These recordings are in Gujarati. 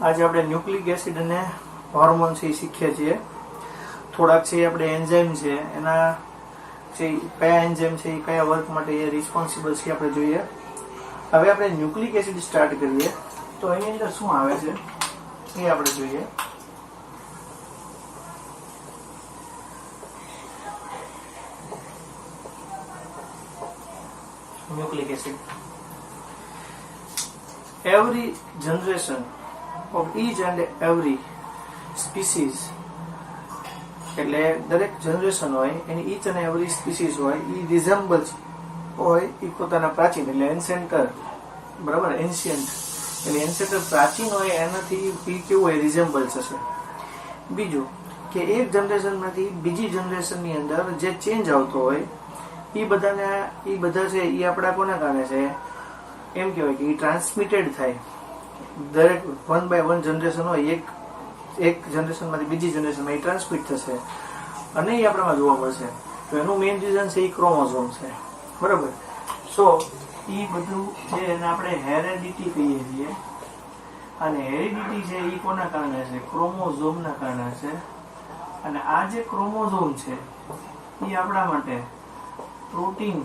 आज આપણે ન્યુક્લિક એસિડ અને હોર્મોન છે શીખ્યા છીએ. થોડાક છે આપણે એન્ઝાઇમ છે એના જે કયા એન્ઝાઇમ છે એ કયા વર્ક માટે એ રિસ્પોન્સિબલ છે આપણે જોઈએ. હવે આપણે ન્યુક્લિક એસિડ સ્ટાર્ટ કરીએ તો એની અંદર શું આવે છે એ આપણે જોઈએ. Nucleic acid, every generation of each and every species, એટલે દરેક જનરેશન હોય એની ઈચ અને એવરી સ્પીસીસ હોય એ રિઝેમ્બલ્સ હોય એ પોતાના પ્રાચીન એટલે એન્સેન્ટર, બરાબર, એન્શિયન્ટ એટલે એન્સેન્ટર પ્રાચીન હોય એનાથી એ કેવું હોય રિઝેમ્બલ્સ હશે. બીજું કે એક જનરેશનમાંથી બીજી જનરેશનની અંદર જે ચેન્જ આવતો હોય એ બધા છે એ આપણા કોના કારણે છે એમ કહેવાય કે એ ટ્રાન્સમિટેડ થાય. દરેક 1 by 1 જનરેશન હોય એક જનરેશનમાંથી બીજી જનરેશનમાં એ ટ્રાન્સમિટ થશે અને એ આપણામાં જોવા મળશે. તો એનું મેઇન રીઝન છે એ ક્રોમોઝોમ છે, બરાબર. સો એ બધું છે એને આપણે હેરેડિટી કહીએ છીએ અને હેરેડિટી છે એ કોના કારણે છે? ક્રોમોઝોમના કારણે છે. અને આ જે ક્રોમોઝોમ છે એ આપણા માટે પ્રોટીન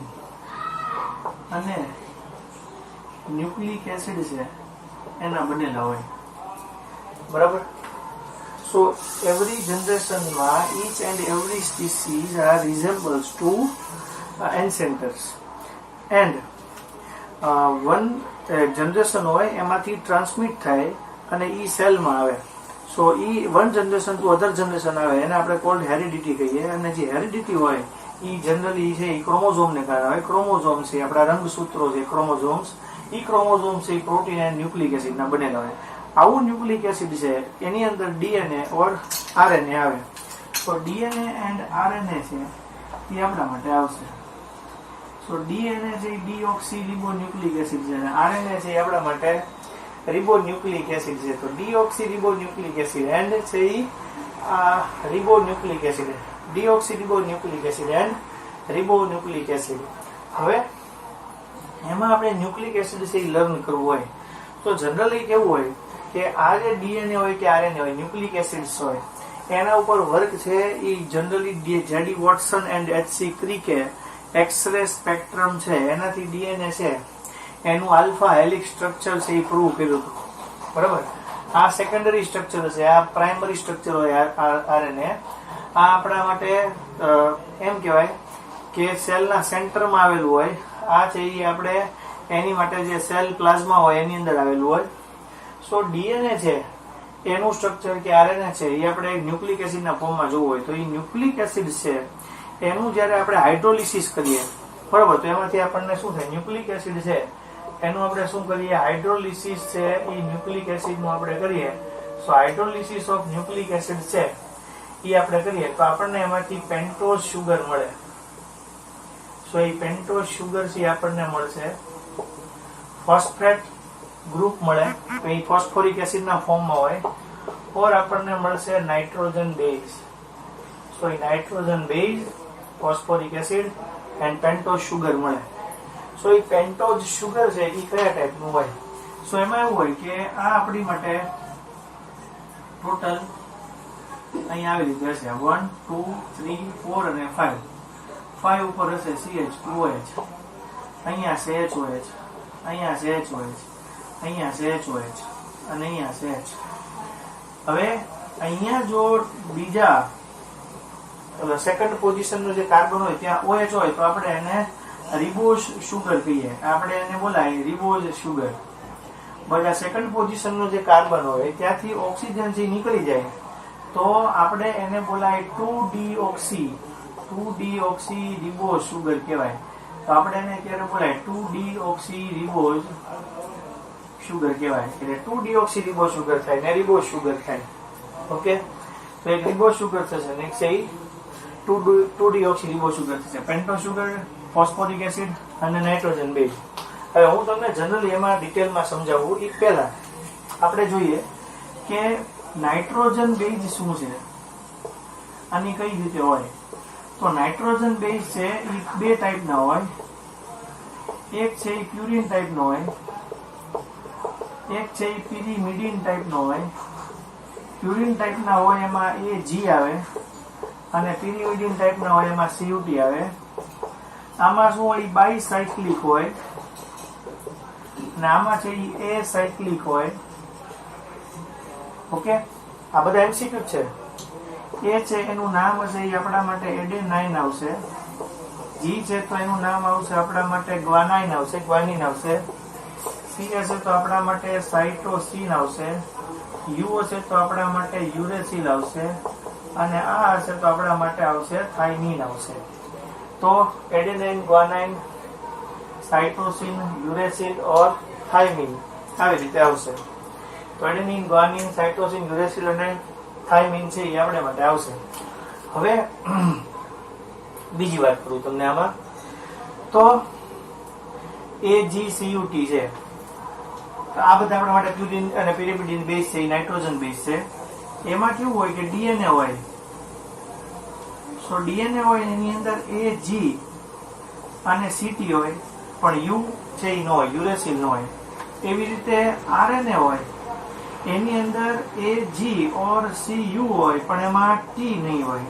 અને ન્યુક્લિક એસિડ છે એના બનેલા હોય, બરાબર. સો એવરી જનરેશનમાં each and every species are resembles to ancestors and one generation હોય એમાંથી ટ્રાન્સમિટ થાય અને ઈ સેલમાં આવે. સો ઈ one generation to other generation આવે એને આપણે કોલ્ડ હેરિડિટી કહીએ. અને જે હેરિડિટી હોય એ જનરલી છે એ ક્રોમોઝોમને કારણે હોય. ક્રોમોઝોમ છે આપણા રંગસૂત્રો છે ક્રોમોઝોમ્સ. એ ક્રોમોઝોમ છે પ્રોટીન એન્ડ ન્યુક્લિક એસિડના બનેલા હોય. આવું ન્યુક્લિક એસિડ છે એની અંદર ડીએનએ ઓર આરએનએ આવે. તો ડીએનએ એન્ડ આરએનએ છે એ આપણા માટે આવશે. સો ડીએનએ છે એ ડીઓક્સી રિબોન્યુક્લિક એસિડ છે અને આરએનએ છે એ આપણા માટે રિબોન્યુક્લિક એસિડ છે. તો ડીઓક્સી રિબોન્યુક્લિક એસિડ એન્ડ છે એ ribonucleic acid, deoxyribonucleic acid and ribonucleic acid. હવે એમાં આપણે ન્યુક્લિક એસિડ છે એ લર્ન કરવું હોય તો જનરલી કેવું હોય કે આ જે ડીએનએ હોય કે આરએનએ હોય ન્યુક્લિક એસિડ્સ હોય એના ઉપર વર્ક છે એ generally JD Watson and HC ક્રિકે એક્સરે સ્પેક્ટ્રમ છે એનાથી ડીએનએ છે એનું આલ્ફા હેલિક્સ સ્ટ્રક્ચર છે એ પ્રૂવ કર્યું હતું, બરાબર. આ સેકન્ડરી સ્ટ્રક્ચર છે, આ પ્રાઇમરી સ્ટ્રક્ચર હોય આરએનએ. આ આપણા માટે એમ કહેવાય કે સેલના સેન્ટરમાં આવેલું હોય. આ છે એ આપણે એની માટે જે સેલ પ્લાઝમા હોય એની અંદર આવેલું હોય. સો ડીએનએ છે એનું સ્ટ્રક્ચર કે આરએનએ છે એ આપણે ન્યુક્લિક એસિડના ફોર્મમાં જોવું હોય તો એ ન્યુક્લિક એસિડ છે એનું જ્યારે આપણે હાઇડ્રોલિસિસ કરીએ, બરાબર, તો એમાંથી આપણને શું થાય? ન્યુક્લિક એસિડ છે એનું આપણે શું કરીએ? હાઇડ્રોલિસિસ છે એ ન્યુક્લિક એસિડનું આપણે કરીએ. સો હાઇડ્રોલિસિસ ઓફ ન્યુક્લિક એસિડ છે એ આપણે કરીએ તો આપણને એમાંથી પેન્ટોઝ શુગર મળે. સો એ પેન્ટોઝ શુગર છે આપણને મળશે. ફોસ્ફેટ ગ્રુપ મળે તો એ ફોસ્ફોરિક એસિડના ફોર્મમાં હોય. ઓર આપણને મળશે nitrogen base. So A nitrogen base, phosphoric acid and pentose sugar મળે. સો એ પેન્ટોઝ શુગર છે એ કયા ટાઈપનું હોય? સો એમાં એવું હોય કે આ આપણી માટે ટોટલ અહીંયા આવી રીતે હશે 1, 2, 3, 4 અને 5. 5 ઉપર હશે CH2OH, અહીંયા છે HOH, અહીંયા છે HOH, અહીંયા છે HOH અને અહીંયા છે H. હવે અહીંયા જો બીજા સેકન્ડ પોઝિશનનો જે કાર્બન હોય ત્યાં OH હોય તો આપણે એને રિબોઝ શુગર કહીએ. આપણે એને બોલાય રિબોઝ શુગર. બધા સેકન્ડ પોઝિશનનો જે કાર્બન હોય ત્યાંથી ઓક્સિજન જે નીકળી જાય તો આપણે એને બોલાય 2-deoxy રિબોઝ શુગર કહેવાય. તો આપણે એને અત્યારે બોલાય 2-deoxy રિબોઝ શુગર કહેવાય. એટલે 2-deoxy રિબોઝ શુગર થાય ને રિબોઝ શુગર થાય. ઓકે, તો એક રિબોઝ શુગર થશે ને એક છે 2-deoxy રિબોઝ શુગર થશે. પેન્ટોઝ શુગર, ફોસ્ફોરિક એસિડ અને નાઇટ્રોજન બેઝ. હવે હું તમને જનરલી એમાં ડિટેલમાં સમજાવું એ પહેલા આપણે જોઈએ કે નાઇટ્રોજન બેઝ શું છે, આની કઈ રીતે હોય. તો નાઇટ્રોજન બેઝ છે એ બે ટાઈપના હોય. એક છે એ પ્યુરિન ટાઈપનો હોય એક છે એ પિરિમિડિન ટાઈપનો હોય, પ્યુરિન ટાઈપના હોય એમાં AG આવે, અને પિરિમિડિન ટાઈપના હોય એમાં CUT આવે. આમાં શું હોય, બાયસાયક્લિક હોય, અને આમાં છે એ એસાયક્લિક હોય. ઓકે, આ બધા MCQ છે. એ છે એનું નામ હશે એ આપણા માટે એડેનાઇન આવશે. G છે તો એનું નામ આવશે આપણા માટે ગ્વાનાઇન આવશે, ગ્વાનિન આવશે. C હશે તો આપણા માટે સાઇટોસિન આવશે. U હશે તો આપણા માટે યુરેસિલ આવશે, અને આ હશે તો આપણા માટે આવશે થાઇમિન આવશે. તો એડેનાઇન, ગ્વાનાઇન, સાઇટોસિન, યુરેસિલ ઓર થાઇમિન આવી રીતે આવશે. તો એડેનિન, ગ્વાનિન, સાઇટોસિન, યુરેસિલ અને થાઇમિન છે એ આપણે માટે આવશે. હવે બીજી વાત કરું તમને આમાં, તો AgCUT છે. આ બધા આપણા માટે પ્યુરિન અને પિરિમિડિન બેઝ છે, નાઇટ્રોજન બેઝ છે. એમાં કેવું હોય કે DNA હોય, સો DNA હોય એની અંદર AG અને CT હોય, પણ U છે એ ન હોય, યુરેસિલ ન હોય. એવી રીતે RNA હોય, એની અંદર AG ઓર CU હોય, પણ એમાં T નહીં હોય.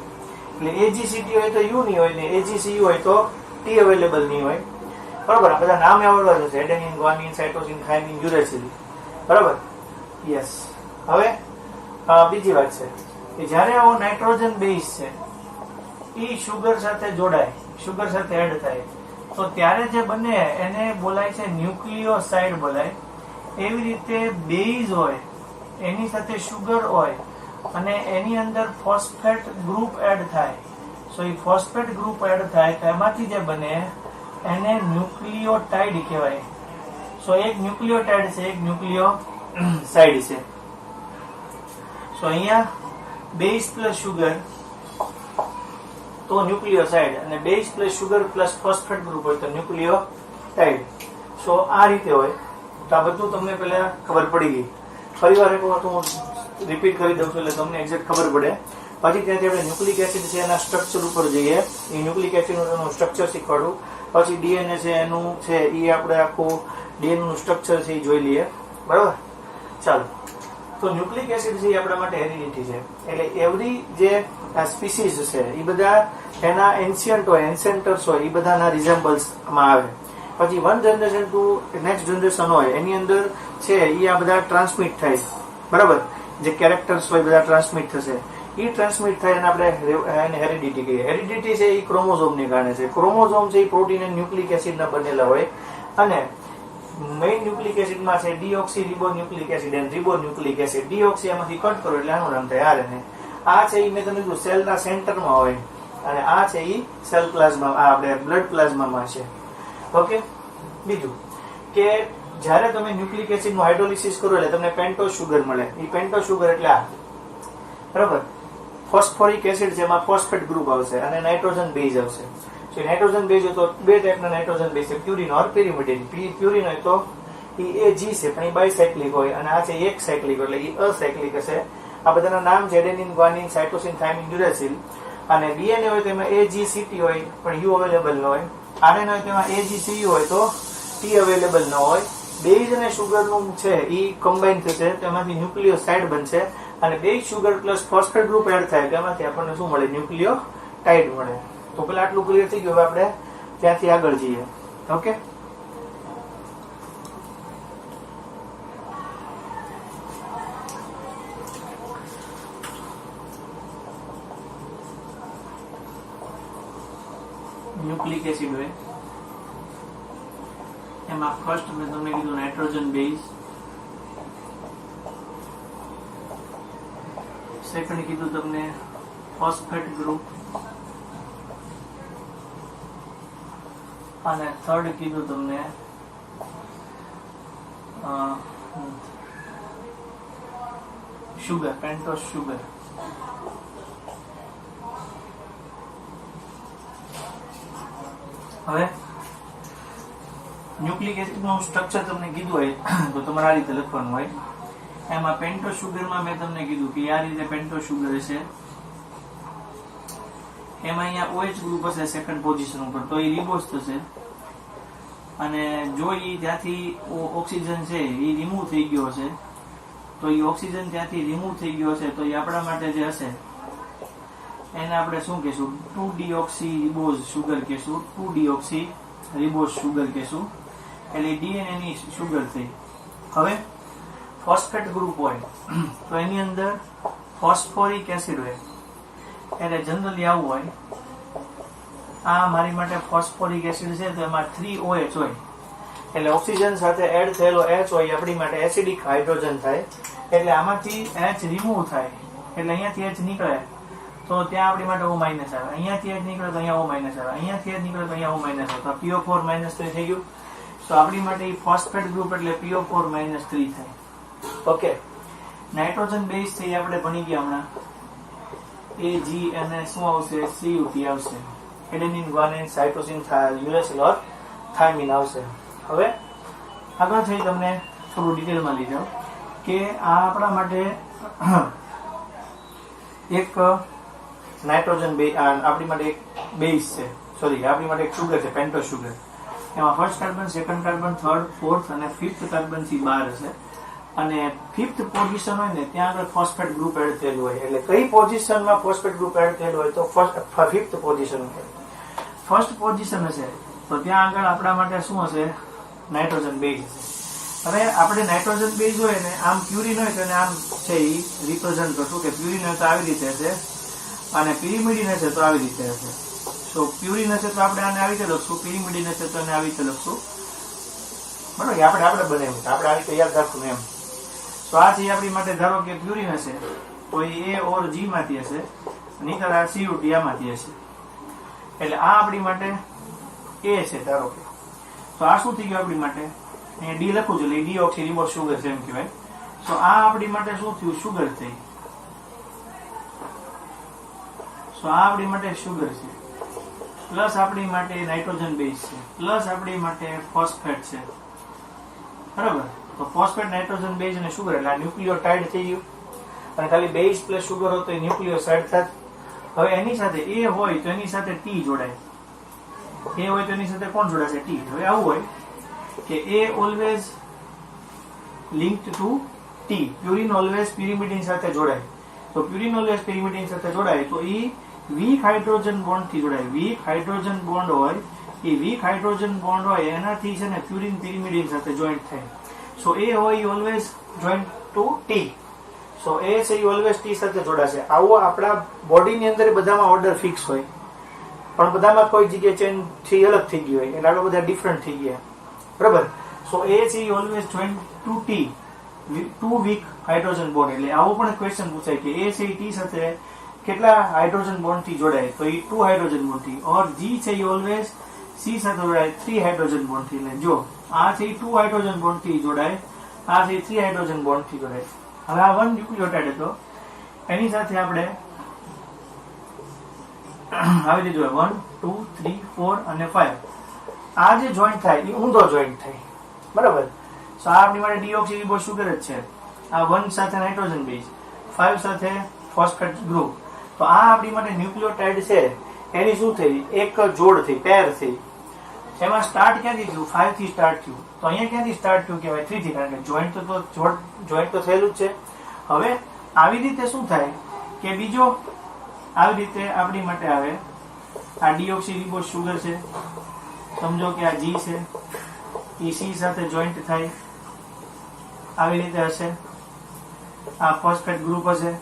એટલે AgCT હોય તો U નહીં હોય, ને AgCU હોય તો T અવેલેબલ નહીં હોય. બરોબર, આ બધા નામ આવડવા છે, adenine, guanine, cytosine, thiamine, uracil. બરોબર, યસ. હવે બીજી વાત છે કે જ્યારે આવો નાઇટ્રોજન બેઝ છે એ શુગર સાથે જોડાય, શુગર સાથે એડ થાય, તો ત્યારે જે બને એને બોલાય છે ન્યુક્લિયોસાઇડ બોલાય. એવી રીતે બેઝ હોય એની સાથે શુગર હોય અને એની અંદર ફોસ્ફેટ ગ્રુપ એડ થાય, સો એ ફોસ્ફેટ ગ્રુપ એડ થાય તો એમાંથી જે બને એને ન્યુક્લિયોટાઇડ કહેવાય. સો એક ન્યુક્લિયોટાઇડ છે, એક ન્યુક્લિયોસાઇડ છે. સો અહીંયા બેઝ પ્લસ શુગર તો ન્યુક્લિયોસાઇડ, અને base plus sugar plus phosphate group હોય તો ન્યુક્લિયોટાઇડ. સો આ રીતે હોય. તો આ બધું તમને પહેલા ખબર પડી ગઈ. ફરી વાર એક વખત હું રિપીટ કરી દઉં છું એટલે તમને એક્ઝેક્ટ ખબર પડે. પછી ત્યાંથી આપણે ન્યુક્લિક એસિડ છે એના સ્ટ્રક્ચર ઉપર જઈએ. એ ન્યુક્લિક એસિડનું સ્ટ્રક્ચર શીખવાડું. પછી DNA છે એનું છે એ આપણે આખું DNA નું સ્ટ્રક્ચર છે એ જોઈ લઈએ. બરાબર, ચાલો. તો ન્યુક્લિક એસિડ છે એ આપણા માટે હેરિડિટી છે. એટલે એવરી જે સ્પીસીઝ છે એ બધા એના એન્શિયન્ટ હોય, એન્સેન્ટર્સ હોય, એ બધાના રિઝેમ્બલ્સમાં આવે. પછી one generation two next generation હોય એની અંદર છે એ આ બધા ટ્રાન્સમિટ થાય. બરાબર, જે કેરેક્ટર્સ હોય બધા ટ્રાન્સમિટ થશે. એ ટ્રાન્સમિટ થાય અને આપણે એને હેરિડિટી કહીએ. હેરિડિટી છે એ ક્રોમોઝોમને કારણે છે. ક્રોમોઝોમ છે એ પ્રોટીન અને ન્યુક્લિક એસિડના બનેલા હોય, અને મેઇન ન્યુક્લિક એસિડમાં છે ડીઓક્સી રિબોન્યુક્લિક એસિડ અને રિબોન્યુક્લિક એસિડ. ડીઓક્સી આમાંથી કટ કરો એટલે આનું નામ થાય RNA. આ છે એ મેં તમને કીધું સેલના સેન્ટરમાં હોય, અને આ છે એ સેલ પ્લાઝમા, આ આપણે બ્લડ પ્લાઝમામાં છે. ઓકે, બીજું કે જ્યારે તમે ન્યુક્લિક એસિડનું હાઇડ્રોલિસિસ કરો એટલે તમને પેન્ટોઝ શુગર મળે. એ પેન્ટોઝ શુગર એટલે આ, બરાબર. ફોસ્ફોરિક એસિડ છે એમાં ફોસ્ફેટ ગ્રુપ આવશે અને નાઇટ્રોજન બેઝ આવશે. નાઇટ્રોજન બેઝ હોય તો બે ટાઈપના નાઇટ્રોજન બેઝ છે, પ્યુરિન ઓર પિરિમિડિન. પ્યુરિન હોય તો એ AG છે પણ એ બાયસાયક્લિક હોય, અને આ છે એક સાયક્લિક એટલે એ અસાયક્લિક હશે. આ બધાના નામ છે adenine, guanine, cytosine, thiamine, uracil. અને DNA હોય તો એમાં AgCT હોય પણ U અવેલેબલ ન હોય. RNA હોય તો એમાં AgCU હોય તો T અવેલેબલ ન હોય. બેઝ અને શુગરનું છે એ કમ્બાઈન થશે તો એમાંથી ન્યુક્લિયોસાઇડ બનશે, અને base sugar plus phosphate group add થાય તો એમાંથી આપણને શું મળે, ન્યુક્લિયોટાઇડ મળે. તો પેલા આટલું ક્લિયર થઈ ગયું. હવે આપણે ત્યાંથી આગળ જઈએ. ઓકે, ન્યુક્લિક એસિડ હોય એમાં ફર્સ્ટ મેં તમને કીધું નાઇટ્રોજન બેઝ, સેકન્ડ કીધું તમને ફોસ્ફેટ ગ્રુપ, અને થર્ડ કીધું તમને શુગર, પેન્ટોઝ શુગર. હવે ન્યુક્લિક એસિડનું સ્ટ્રક્ચર તમને કીધું હોય તો તમારે આ રીતે લખવાનું હોય. એમાં પેન્ટોઝ શુગરમાં મેં તમને કીધું કે આ રીતે પેન્ટોઝ શુગર હશે. એમાં અહીંયા OH ગ્રુપ હશે સેકન્ડ પોઝિશન ઉપર, તો એ રિબોઝ થશે. અને જો એ ત્યાંથી ઓક્સિજન છે એ રિમૂવ થઈ ગયો છે, તો એ ઓક્સિજન ત્યાંથી રિમૂવ થઈ ગયો છે, તો એ આપણા માટે જે હશે એને આપણે શું કહેશું? 2-deoxy રિબોઝ સુગર કહેશું. 2-deoxy રિબોઝ સુગર કહેશું. એટલે ડીએનએ ની સુગર થઈ. હવે ફોસ્ફેટ ગ્રુપ હોય તો એની અંદર ફોસ્ફોરિક એસિડ હોય. એટલે જનરલી આવું હોય, આ મારી માટે ફોસ્ફોરિક એસિડ છે તો એમાં 3OH હોય. એટલે ઓક્સિજન સાથે એડ થયેલો H હોય આપણી માટે એસિડિક હાઇડ્રોજન થાય. એટલે આમાંથી H રિમૂવ થાય, એટલે અહીંયાથી H નીકળે તો ત્યાં આપણી માટે O- આવે. અહીંયાથી H નીકળે તો અહીંયા O- આવે. અહીંયાથી H નીકળે તો અહીંયા O- આવે. તો PO4- થઈ ગયું. તો આપણી માટે ફોસ્ફેટ ગ્રુપ એટલે PO4- થાય. ઓકે, નાઇટ્રોજન બેઝ છે આપણે ભણી ગયા હમણાં. AG અને શું આવશે? CUT આવશે. એડેનિન, ગ્વાનિન, સાઇટોસિન, યુરેસિલ ઓર થાઇમિન આવશે. હવે આગળ થઈ તમને થોડું ડિટેલમાં લઈ જાઓ કે આ આપણા માટે એક નાઇટ્રોજન બેઝ, આપણી માટે એક બેઝ છે, સોરી આપણી માટે એક સુગર છે, પેન્ટોઝ સુગર. એમાં first carbon, second carbon, third, fourth અને ફિફ્થ કાર્બન થી 12 હશે. અને ફિફ્થ પોઝિશન હોય ને ત્યાં આગળ ફોસ્ફેટ ગ્રુપ એડ થયેલું હોય. એટલે કઈ પોઝિશનમાં ફોસ્ફેટ ગ્રુપ એડ થયેલું હોય તો ફિફ્થ પોઝિશન હોય. ફર્સ્ટ પોઝિશન હશે તો ત્યાં આગળ આપણા માટે શું હશે? નાઇટ્રોજન બેઝ હશે. હવે આપણે નાઇટ્રોજન બેઝ હોય ને આમ પ્યુરિન હોય તો એને આમ છે એ રિપ્રેઝન્ટ કરશું કે પ્યુરિન હોય તો આવી રીતે હશે અને પિરિમિડિન હશે તો આવી રીતે હશે. તો પ્યુરિન હશે તો આપણે આને આવી રીતે લખશું, પિરિમિડિન હશે તો એને આવી રીતે લખશું. બરોબર, આપણે બનાવ્યું, આપણે આવી રીતે યાદ રાખવું એમ. તો આ છે આપણી માટે, ધારો કે પ્યુરિન હશે તો એ A ઓર G માંથી હશે, નહીતર આ CUT આમાંથી હશે. એટલે આ આપણી માટે A છે ધારો કે. તો આ શું થઈ ગયું આપણી માટે? અહીંયા D લખું છું એટલે ડીઓક્સી રિબોઝ સુગર છે એમ કહેવાય. તો આ આપણી માટે શું થયું? સુગર થઈ. તો આ આપણી માટે સુગર છે, પ્લસ આપણી માટે નાઇટ્રોજન બેઝ છે, પ્લસ આપણી માટે ફોસ્ફેટ છે. બરાબર, તો ફોસ્ફેટ, નાઇટ્રોજન બેઝ અને સુગર એટલે આ ન્યુક્લિયોટાઇડ થઈ ગયું. અને ખાલી બેઝ પ્લસ સુગર હોય તો એ ન્યુક્લિયોસાઇડ થાય. હવે એની સાથે A હોય તો એની સાથે T જોડાય. A હોય તો એની સાથે કોણ જોડાશે? T. હવે આવું હોય કે A always linked to T. Purine always pyrimidine સાથે જોડાય. તો પ્યુરિન ઓલવેઝ પિરિમિડિન સાથે જોડાય તો એ વીક હાઇડ્રોજન બોન્ડ થી જોડાય. વીક હાઇડ્રોજન બોન્ડ હોય, એ વીક હાઇડ્રોજન બોન્ડ હોય એનાથી છે ને પ્યુરિન પિરિમિડિન સાથે જોઈન્ટ થાય. સો A હોય એ always joint to T. So A છે એ ઓલવેઝ T સાથે જોડાશે. આવો આપણા બોડીની અંદર બધામાં ઓર્ડર ફિક્સ હોય, પણ બધામાં કોઈ જગ્યાએ ચેન થી અલગ થઈ ગઈ હોય, એટલે આપણે બધા ડિફરન્ટ થઈ ગયા. બરાબર, સો A છે એ always joint to T, two weak hydrogen bond. એટલે આવો પણ ક્વેશ્ચન પૂછાય કે A છે એ T સાથે કેટલા હાઇડ્રોજન બોન્ડ થી જોડાય? તો એ 2 હાઇડ્રોજન બોન્ડ થી. ઓર G છે એ ઓલવેઝ C સાથે જોડાય 3 હાઇડ્રોજન બોન્ડ થી. એટલે જો આ છે એ 2 હાઇડ્રોજન બોન્ડ થી જોડાય, આ છે 3 હાઇડ્રોજન બોન્ડ થી જોડાય. હવે આ 1 ન્યુક્લિયોટાઇડ હતો, એની સાથે આપણે આવી રીતે 1, 2, 3, 4 અને 5 આ જે જોઈન્ટ થાય એ ઊંધો જોઈન્ટ થાય. બરાબર, તો આ આપણી માટે ડીઓક્સી રિબોઝ સુગર જ છે. આ 1 સાથે નાઇટ્રોજન બેઝ, 5 સાથે ફોસ્ફેટ ગ્રુપ. તો આ આપણી માટે ન્યુક્લિયોટાઇડ છે એની શું થઈ? એક જોડ થઈ, પેર થઈ. એમાં સ્ટાર્ટ ક્યાંથી થયું? 5 થી સ્ટાર્ટ થયું. તો અહીંયા ક્યાંથી સ્ટાર્ટ થયું કહેવાય? 3 થી, કારણ કે જોઈન્ટ તો થયેલું જ છે. હવે આવી રીતે શું થાય કે બીજો આવી રીતે આપણી માટે આવે, આ ડીઓક્સી રિબોઝ સુગર છે, સમજો કે આ G છે, એ C સાથે જોઈન્ટ થાય, આવી રીતે હશે. આ ફોસ્ફેટ ગ્રુપ હશે,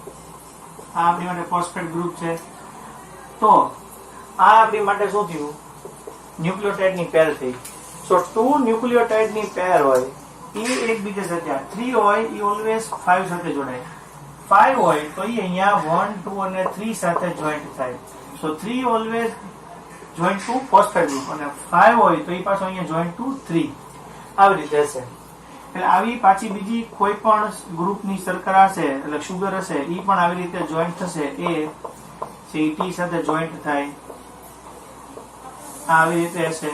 આ આપણી માટે ફોસ્ફેટ ગ્રુપ છે. તો આ આપણી માટે શું થયું? ન્યુક્લિયોટાઇડ ની પેર થઈ. સો 2 ન્યુક્લિયોટાઇડ ની પેર હોય એ એકબીજા સાથે, 3 હોય એ ઓલવેઝ 5 સાથે જોડાય, 5 હોય તો એ અહીંયા 1, 2 અને 3 સાથે જોઈન્ટ થાય. So 3 always joint to phosphate group અને 5 હોય તો એ પાછો અહીંયા જોઈન્ટ ટુ 3. આવી રીતે હશે. એટલે આવી પાછી બીજી કોઈ પણ ગ્રુપની શર્કરા હશે એટલે સુગર હશે, એ પણ આવી રીતે જોઈન્ટ થશે. A T સાથે જોઈન્ટ થાય, આવી રીતે હશે.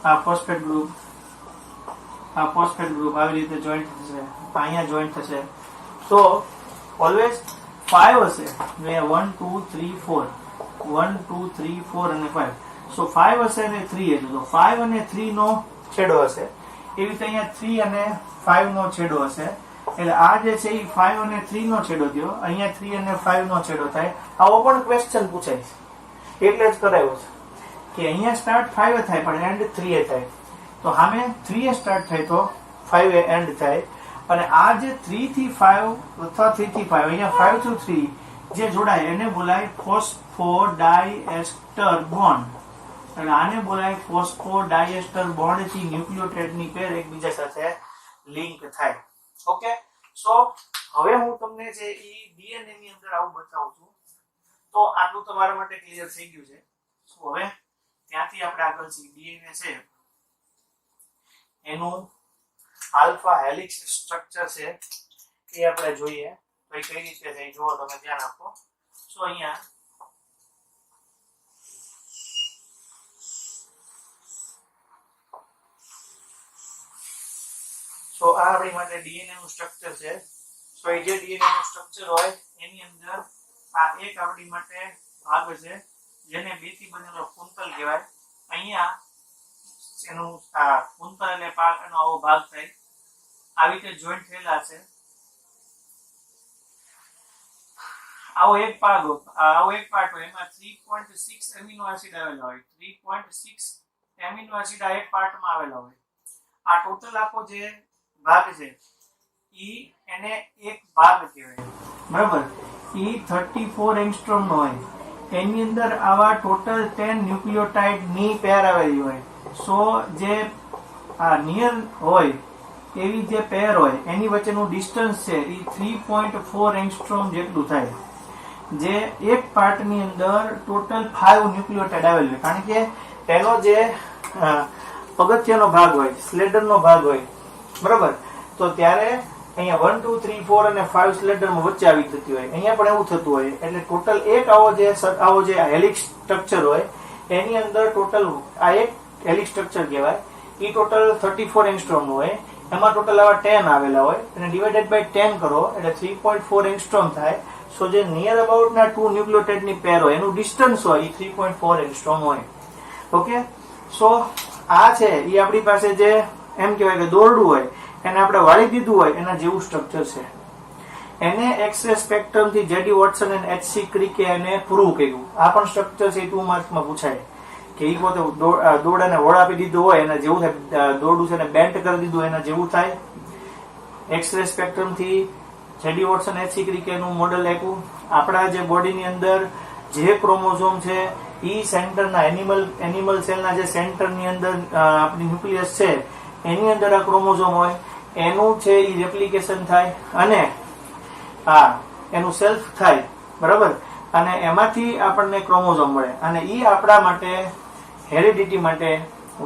આ ફોસ્ફેટ ગ્રુપ, આ ફોસ્ફેટ ગ્રુપ આવી રીતે જોઈન્ટ થશે, અહીંયા જોઈન્ટ થશે. તો ઓલવેઝ 5 હશે, 1, 2, 3, 4, 1, 2, 3, 4 અને 5. સો 5 હશે અને 3 હશે, તો 5 અને 3 નો છેડો હશે. એવી રીતે અહીંયા 3 અને 5 નો છેડો હશે. એટલે આ જે છે એ 5 અને 3 નો છેડો થયો, અહીંયા 3 અને 5 નો છેડો થાય. આવો પણ ક્વેશ્ચન પૂછાય છે, એટલે જ કરાયો છે કે અહીંયા સ્ટાર્ટ 5 થાય પણ એન્ડ 3 થાય. તો સામે 3 સ્ટાર્ટ થાય તો 5 એન્ડ થાય. અને આ જે 3 થી 5 અથવા 3 થી 5, અહીંયા 5 to 3 જે જોડાય એને બોલાય ફોસ્ફોડાયએસ્ટર બોન્ડ. અને આને બોલાય ફોસ્ફોડાયએસ્ટર બોન્ડ થી ન્યુક્લિયોટાઇડની પેર એકબીજા સાથે લિંક થાય. ઓકે, સો હવે હું તમને જે ડીએનએ ની અંદર આવું બતાવું છું. તો આટલું તમારા માટે ક્લિયર થઈ ગયું છે. સો હવે ત્યાંથી આપણે આગળ જે ડીએનએ છે એનું આલ્ફા હેલિક્સ સ્ટ્રક્ચર છે એ આપણે જોઈએ તો એ કઈ રીતે છે જુઓ, તમે ધ્યાન આપો. સો અહીંયા તો આ આપણી માટે ડીએનએ નું સ્ટ્રક્ચર છે. સો એ જે ડીએનએ નું સ્ટ્રક્ચર હોય એની અંદર આ એક આપણી માટે ભાગ છે જેને બે થી બનેલો કુંતલ કહેવાય. અહીંયા એનું આ કુંતલ એટલે એનો આવો ભાગ થાય, આવી રીતે જોઈન્ટ થયેલા છે. આવો એક પાર્ટ હોય એમાં 3.6 એમિનો એસિડ આવેલા હોય. 3.6 એમિનો એસિડ આ એક પાર્ટમાં આવેલા હોય. આ ટોટલ આપો જે ભાગ છે ઈ એને એક ભાગ કહેવાય, બરાબર. ઈ 34 એંગસ્ટ્રોમ નો હોય. એની અંદર આવા ટોટલ 10 ન્યુક્લિયોટાઇડ ની પેર આવેલી હોય. સો જે આ નિયર હોય એવી જે પેર હોય એની વચ્ચેનું ડિસ્ટન્સ છે એ 3.4 એંગસ્ટ્રોમ જેટલું થાય. જે એક પાર્ટની અંદર ટોટલ 5 ન્યુક્લિયોટાઇડ આવેલ હોય. કારણ કે તેનો જે પગથિયાનો ભાગ હોય, સ્લેડરનો ભાગ હોય, બરાબર. તો ત્યારે અહીંયા 1 2 3 4 અને 5 સ્લેડરમાં વચ્ચે આવી થતી હોય. અહીંયા પણ એવું થતું હોય. એટલે ટોટલ એક આવો જે હેલિક્સ સ્ટ્રક્ચર હોય એની અંદર ટોટલ આ એક હેલિક્સ સ્ટ્રક્ચર કહેવાય. એ ટોટલ 34 એંગસ્ટ્રોમ નું હોય. એમાં ટોટલ આવા 10 આવેલા હોય અને ડિવાઇડેડ બાય 10 કરો એટલે 3.4 એંગસ્ટ્રોમ થાય. સો જે નિયર અબાઉટ ના 2 ન્યુક્લિયોટાઇડ ની પેર હોય એનું ડિસ્ટન્સ હોય એ 3.4 એંગસ્ટ્રોમ હોય. ઓકે, સો આ છે એ આપણી પાસે જે એમ કહેવાય કે દોરડું હોય એને આપણે વાળી દીધું હોય એના જેવું સ્ટ્રક્ચર છે. એને એક્સ-રે સ્પેક્ટ્રમ થી જેડી વોટસન અને એચસી ક્રિકે એને પ્રૂવ કર્યું. આ પણ સ્ટ્રક્ચર છે 2 માર્ક્સમાં પૂછાય કે એ પોતે દોરડાને વળ આપી દીધું હોય એના જેવું થાય. દોરડું છે ને બેન્ડ કરી દીધું એના જેવું થાય. એક્સ-રે સ્પેક્ટ્રમ થી જેડી વોટસન એચસી ક્રિકે નું મોડેલ આપ્યું. આપણા જે બોડીની અંદર જે ક્રોમોઝોમ છે ઈ સેન્ટરના એનિમલ સેલના જે સેન્ટરની અંદર આપણી ન્યુક્લિયસ છે એની અંદર આ ક્રોમોઝોમ હોય એનું છે ઈ રેપ્લિકેશન થાય અને એનું સેલ્ફ થાય, બરાબર. અને એમાંથી આપણને ક્રોમોઝોમ મળે અને ઈ આપણા માટે હેરિડિટી માટે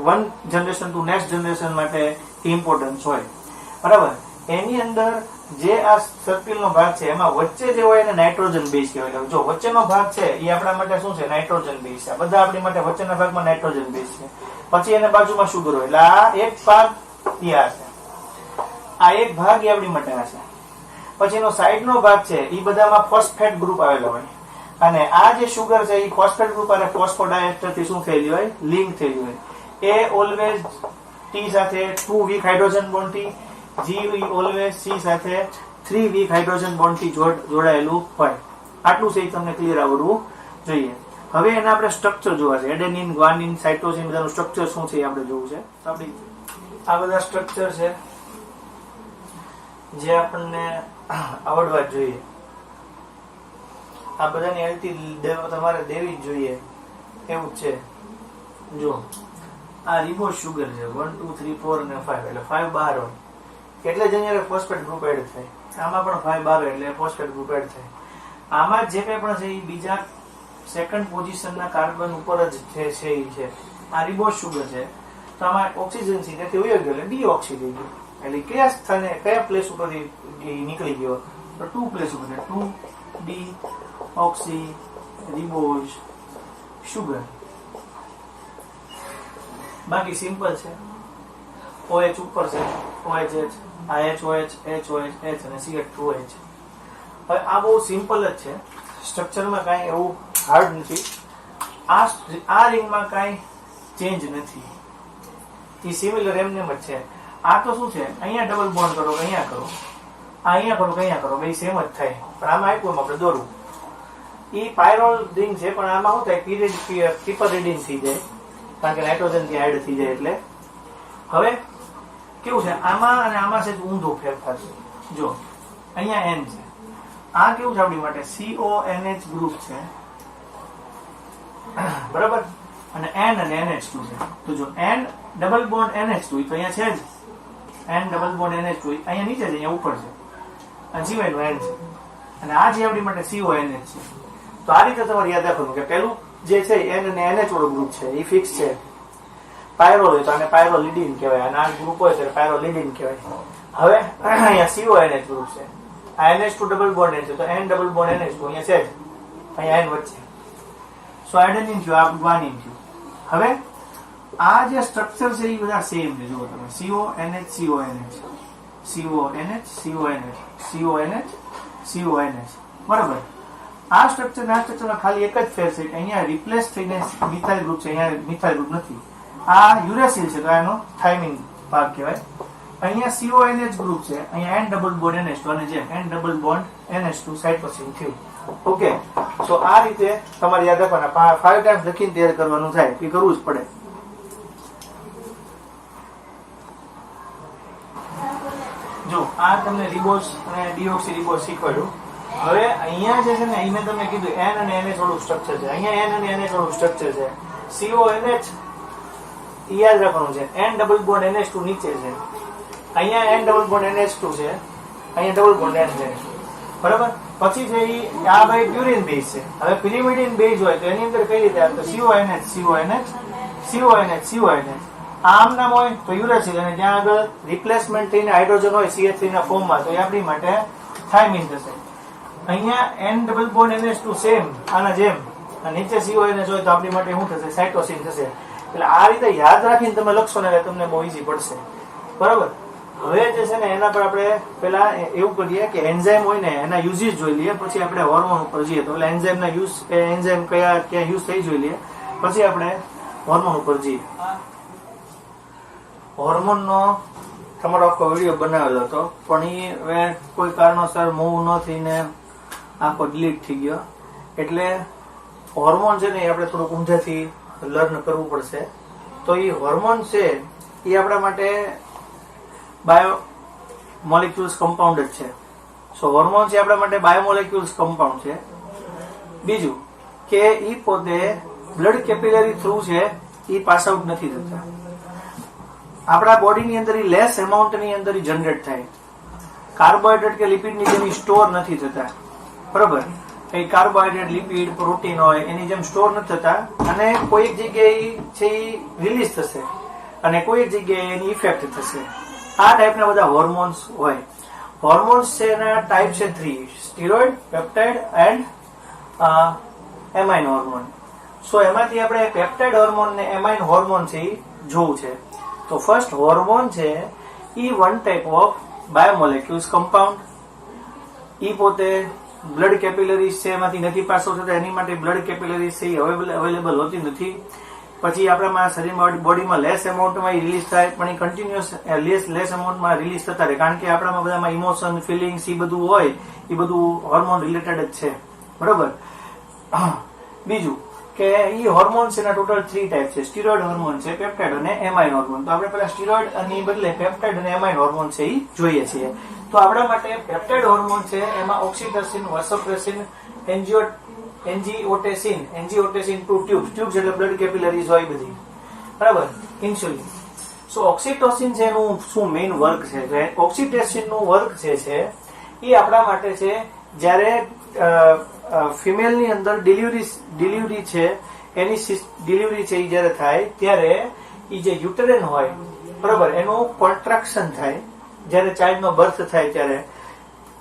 1 જનરેશન ટુ નેક્સ્ટ જનરેશન માટે ઇમ્પોર્ટન્સ હોય, બરાબર. એની અંદર જે આ સર્કલનો ભાગ છે એમાં વચ્ચે જે હોય એને નાઇટ્રોજન બેઝ કહેવાય. જો વચ્ચેનો ભાગ છે એ આપણા માટે શું છે? નાઇટ્રોજન બેઝ છે. બધા આપણી માટે વચ્ચેના ભાગમાં નાઇટ્રોજન બેઝ છે. પછી એને બાજુમાં શુગર હોય. એટલે આ એક ભાગ એ આ છે, આ એક ભાગ એ આપણી માટે આ છે. પછી એનો સાઈડનો ભાગ છે એ બધામાં ફોસ્ફેટ ગ્રુપ આવેલો હોય અને આ જે શુગર છે એ ફોસ્ફેટ ગ્રુપ અને ફોસ્ફોડાયસ્ટર થી શું થયેલી હોય? લિંક થયેલી હોય. એ ઓલવેઝ ટી સાથે 2 વીક હાઇડ્રોજન બોન્ડ થી, જી ઓલવેઝ સી સાથે 3 વીક હાઇડ્રોજન બોન્ડ થી જોડાયેલું હોય. આટલું છે એ તમને ક્લિયર આવડવું જોઈએ. હવે એના આપણે સ્ટ્રક્ચર જોવા છે. એડેનિન, ગ્વાનિન, સાઇટોસિન બધાનું સ્ટ્રક્ચર શું છે એ આપણે જોવું છે. આપણી આ બધા સ્ટ્રક્ચર છે જે આપણને આવડવા જ જોઈએ. આ બધાની હેલ્થી તમારે દેવી જ જોઈએ એવું જ છે. જો આ રિબોઝ શુગર છે 1 2 3 4 અને 5 એટલે 5 બહાર હોય એટલે જ અહીંયા ફોસ્ફેટ ગ્રુપ એડ થાય. આમાં પણ 5 બહાર હોય એટલે ફોસ્ફેટ ગ્રુપ એડ થાય. આમાં જે કંઈ પણ છે એ બીજા સેકન્ડ પોઝિશનના કાર્બન ઉપર જ છે એ છે. આ રિબોઝ શુગર છે તો આમાં ઓક્સિજન છે તેથી ઉયો ગયો એટલે ડીઓક્સી થઈ ગયું. એટલે કયા સ્થાને કયા પ્લેસ ઉપરથી નીકળી ગયો? તો 2 પ્લેસ ઉપર 2 ડી ઓક્સી રિબોઝ શુગર. બાકી સિમ્પલ છે. OH ઉપર છે, OH આ HOH HOH H અને CH2H. હવે આ બહુ સિમ્પલ જ છે, સ્ટ્રક્ચરમાં કાંઈ એવું હાર્ડ નથી. આ રિંગમાં કાંઈ ચેન્જ નથી, એ સિમિલર એમને જ છે. આ તો શું છે, અહીંયા ડબલ બોન્ડ કરો કે અહીંયા કરો, અહીંયા કરો કે અહીંયા કરો, બે સેમ જ થાય. પણ આમાં આપ્યું આપણે દોરવું, એ પાયરોલ રિંગ છે, પણ આમાં શું થાય, પિપરિડીન થઈ જાય, કારણ કે નાઇટ્રોજન ત્યાં એડ થઈ જાય. એટલે હવે કેવું છે, આમાં અને આમાં છે ઊંધો ફેરફાર છે. જો અહીંયા એન છે, આ કેવું છે આપણી માટે CONH ગ્રુપ છે, બરાબર, અને N અને NH2 છે. તો જો N ડબલ બોન્ડ NH2 તો અહીંયા છે જ, N ડબલ બોન્ડ NH2 અહીંયા નીચે છે, અહીંયા ઉપર છે, અને સિવાય નો N છે, અને આ જે આપણી માટે CONH છે. તો આ રીતે તમારે યાદ રાખવાનું કે પેલું જે છે N અને NH વાળો ગ્રુપ છે એ ફિક્સ છે. પાયરોલ હોય તો આને પાયરોલિડીન કહેવાય, અને આ ગ્રુપ હોય તો પાયરોલિડીન કહેવાય. હવે અહીંયા CONH ગ્રુપ છે, આ NH2 ડબલ બોન્ડ N છે, તો N ડબલ બોન્ડ NH2 અહીંયા છે જ, અહીંયા N વચ્ચે. સો આઇડેનિન થયું, આ ગ્વાનિન થયું. હવે આ જે સ્ટ્રક્ચર છે એ બધા સેમ છે. જુઓ તમે, CONH બરાબર. આ સ્ટ્રક્ચર ના સ્ટ્રક્ચરમાં ખાલી એક જ ફેર છે કે અહીંયા રિપ્લેસ થઈને મિથાઇલ ગ્રુપ છે, અહીંયા મિથાઇલ ગ્રુપ નથી. આ યુરેસિલ છે તો આનો થાઇમિન ભાગ કહેવાય. અહીંયા CONH ગ્રુપ છે, અહીંયા N ડબલ બોન્ડ NH2 અને જેમ N double bond NH2 cytosine થયું. ઓકે, સો આ રીતે તમારે યાદ રાખવાના, 5 ટાઈમ્સ લખીને તૈયાર કરવાનું થાય, એ કરવું જ પડે. જો આ તમને રિબોસ અને ડીઓક્સી રિબોસ શીખવાડ્યું. હવે અહીંયા જે છે ને, અહીં મેં તમને કીધું N અને NH વાળું સ્ટ્રક્ચર છે, અહીંયા N અને NH વાળું સ્ટ્રક્ચર છે. CONH યાદ રાખવાનું છે, N ડબલ બોન્ડ NH2 નીચે છે, અહીંયા N ડબલ બોન્ડ NH2 છે, અહીંયા ડબલ બોન્ડ N છે, બરાબર. પછી છે આ ભાઈ પ્યુરિન બેઝ છે. હવે પિરિમિડિન બેઝ હોય તો એની અંદર કઈ રીતે આવે, તો CONH. આમ નામ હોય તો યુરેસિલ, અને જ્યાં આગળ રિપ્લેસમેન્ટ થઈને હાઇડ્રોજન હોય CH3 ના ફોર્મમાં, તો એ આપણી માટે થાઇમિન થશે. અહીંયા N double bond NH2 same આના જેમ, અને નીચે CONH હોય તો આપણી માટે શું થશે, સાઇટોસિન થશે. એટલે આ રીતે યાદ રાખીને તમે લખશો ને તમને બહુ ઈઝી પડશે, બરાબર. હવે જે છે ને એના પર આપણે પેલા એવું કરીએ કે એન્ઝાઇમ હોય ને એના યુઝિસ જોઈ લઈએ, પછી આપણે હોર્મોન ઉપર જઈએ. તો એટલે એન્ઝાઇમના યુઝ, એન્ઝાઇમ ક્યાં યુઝ થઈ જોઈ લઈએ, પછી આપણે હોર્મોન ઉપર જઈએ. હોર્મોનનો તમારો આખો વિડીયો બનાવેલો હતો, પણ એ હવે કોઈ કારણોસર મૂવ ન થઈને આખો ડિલીટ થઈ ગયો. એટલે હોર્મોન છે ને એ આપણે થોડુંક ઊંધેથી લર્ન કરવું પડશે. તો એ હોર્મોન છે એ આપણા માટે બાયો મોલેક્યુલ્સ કમ્પાઉન્ડ જ છે. સો હોર્મોન છે આપણા માટે બાયોમોલેક્યુલ્સ કમ્પાઉન્ડ છે. બીજું કે એ પોતે બ્લડ કેપિલરી થ્રુ છે એ પાસ આઉટ નથી થતા. આપણા બોડીની અંદર લેસ એમાઉન્ટની અંદર જનરેટ થાય. કાર્બોહાઈડ્રેટ કે લિપિડની જેમ સ્ટોર નથી થતા, બરોબર. એ કાર્બોહાઈડ્રેટ, લિપિડ, પ્રોટીન હોય એની જેમ સ્ટોર નથી થતા, અને કોઈ એક જગ્યાએ છે એ રિલીઝ થશે અને કોઈ એક જગ્યાએ એની ઇફેક્ટ થશે. આ ટાઈપના બધા હોર્મોન્સ હોય. હોર્મોન્સ છે એના ટાઈપ છે 3: steroid, peptide and amine hormone. So એમાંથી આપણે પેપ્ટાઇડ હોર્મોન ને એમાઇન હોર્મોન છે એ જોવું છે. તો ફર્સ્ટ હોર્મોન છે એ one type of biomolecules compound. એ પોતે બ્લડ કેપિલરીઝ છે એમાંથી નથી પાસ આઉટ થતા, એની માટે બ્લડ કેપિલરીઝ છે એ અવેલેબલ હોતી નથી. પછી આપણામાં શરીરમાં બોડીમાં લેસ એમાઉન્ટમાં રિલીઝ થાય, પણ એ કન્ટિન્યુઅસ લેસ એમાઉન્ટમાં રિલીઝ થતા રહે, કારણ કે આપણામાં બધામાં ઇમોશન, ફિલિંગ્સ એ બધું હોય, એ બધું હોર્મોન રિલેટેડ જ છે, બરોબર. બીજું કે એ હોર્મોન્સ એના ટોટલ 3 ટાઈપ છે: સ્ટીરોઇડ હોર્મોન છે, પેપ્ટાઇડ અને એમાઇન હોર્મોન. તો આપણે પેલા સ્ટીરોઇડ અને બદલે પેપ્ટાઇડ અને એમાઇન હોર્મોન છે એ જોઈએ છીએ. તો આપણા માટે પેપ્ટાઇડ હોર્મોન છે એમાં ઓક્સિટોસિન, વાસોપ્રેસિન, એન્જીઓટેસિન 2 ટ્યુબ્સ એટલે બ્લડ કેપિલરીઝ હોય બધી, બરાબર. ઇન્સ્યુલિન. સો ઓક્સિટોસિન છે એનું શું મેઇન વર્ક છે? ઓક્સિટોસિન નું વર્ક જે છે એ આપણા માટે છે જ્યારે ફિમેલ ની અંદર ડિલિવરી છે, એની ડિલિવરી છે એ જયારે થાય ત્યારે એ જે યુટેરિન હોય, બરાબર, એનું કોન્ટ્રાક્શન થાય જયારે ચાઇલ્ડ નો બર્થ થાય ત્યારે,